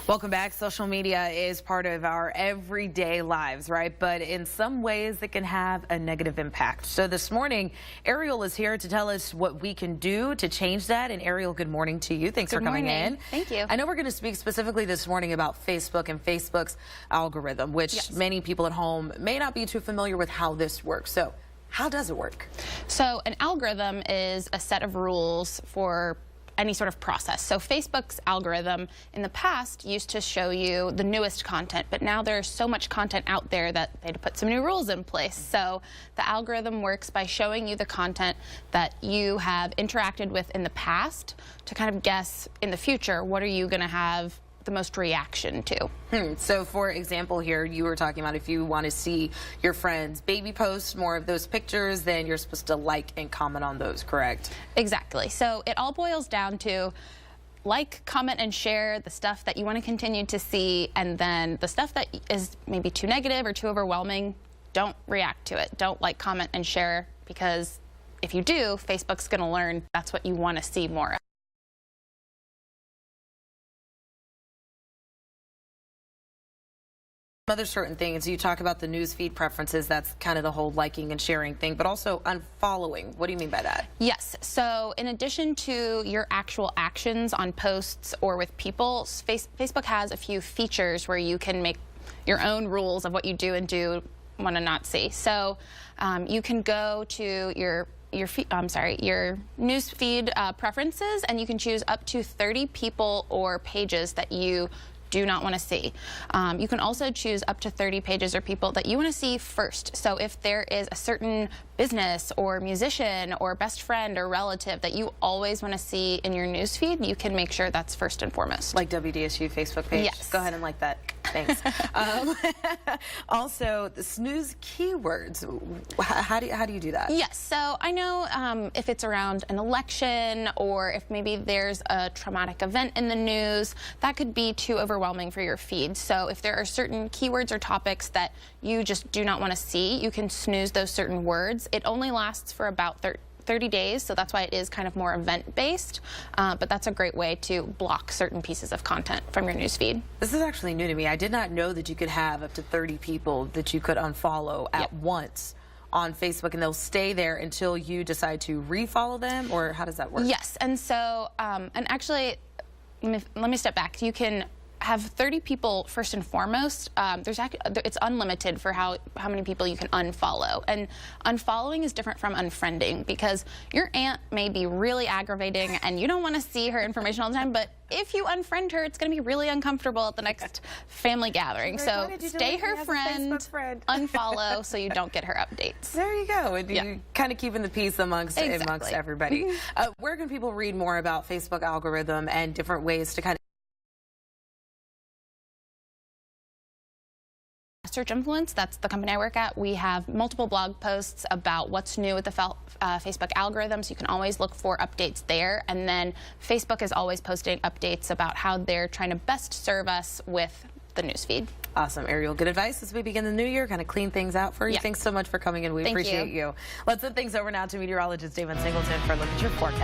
Welcome back. Social media is part of our everyday lives, right? But in some ways it can have a negative impact. So this morning, Ariel is here to tell us what we can do to change that. And Ariel, good morning to you. Thanks for coming in. Thank you. I know we're going to speak specifically this morning about Facebook and Facebook's algorithm, which many people at home may not be too familiar with how this works. So how does it work? So an algorithm is a set of rules for any sort of process. So Facebook's algorithm in the past used to show you the newest content, but now there's so much content out there that they had to put some new rules in place. So the algorithm works by showing you the content that you have interacted with in the past to kind of guess in the future, what are you going to have the most reaction to. So for example here, you were talking about if you want to see your friends' baby posts, more of those pictures, then you're supposed to like and comment on those, correct? Exactly. So it all boils down to like, comment, and share the stuff that you want to continue to see, and then the stuff that is maybe too negative or too overwhelming, don't react to it. Don't like, comment, and share, because if you do, Facebook's going to learn that's what you want to see more of. Other certain things, you talk about the news feed preferences, that's kind of the whole liking and sharing thing, but also unfollowing. What do you mean by that? Yes, so in addition to your actual actions on posts or with people, Facebook has a few features where you can make your own rules of what you do and do want to not see. So you can go to your news feed preferences, and you can choose up to 30 people or pages that you do not want to see. You can also choose up to 30 pages or people that you want to see first. So if there is a certain business or musician or best friend or relative that you always want to see in your newsfeed, you can make sure that's first and foremost. Like WDSU Facebook page? Yes. Go ahead and like that. Thanks. Also, the snooze keywords, how do you do that? Yes, so I know if it's around an election or if maybe there's a traumatic event in the news, that could be too overwhelming for your feed. So if there are certain keywords or topics that you just do not want to see, you can snooze those certain words. It only lasts for about 30 days, so that's why it is kind of more event-based, but that's a great way to block certain pieces of content from your newsfeed. This is actually new to me. I did not know that you could have up to 30 people that you could unfollow at once on Facebook, and they'll stay there until you decide to refollow them, or how does that work? Yes, and so, and actually, let me step back. You can have 30 people first and foremost. It's unlimited for how many people you can unfollow. And unfollowing is different from unfriending, because your aunt may be really aggravating and you don't want to see her information all the time, but if you unfriend her, it's going to be really uncomfortable at the next family gathering. So stay her friend, unfollow so you don't get her updates. There you go. And you kind of keeping the peace amongst everybody. Where can people read more about Facebook algorithm and different ways to kind of Search Influence, that's the company I work at. We have multiple blog posts about what's new with the Facebook algorithm, so you can always look for updates there. And then Facebook is always posting updates about how they're trying to best serve us with the newsfeed. Awesome, Ariel. Good advice as we begin the new year, kind of clean things out for you. Yeah. Thanks so much for coming in. We appreciate you. Let's send things over now to meteorologist David Singleton for a look at your forecast.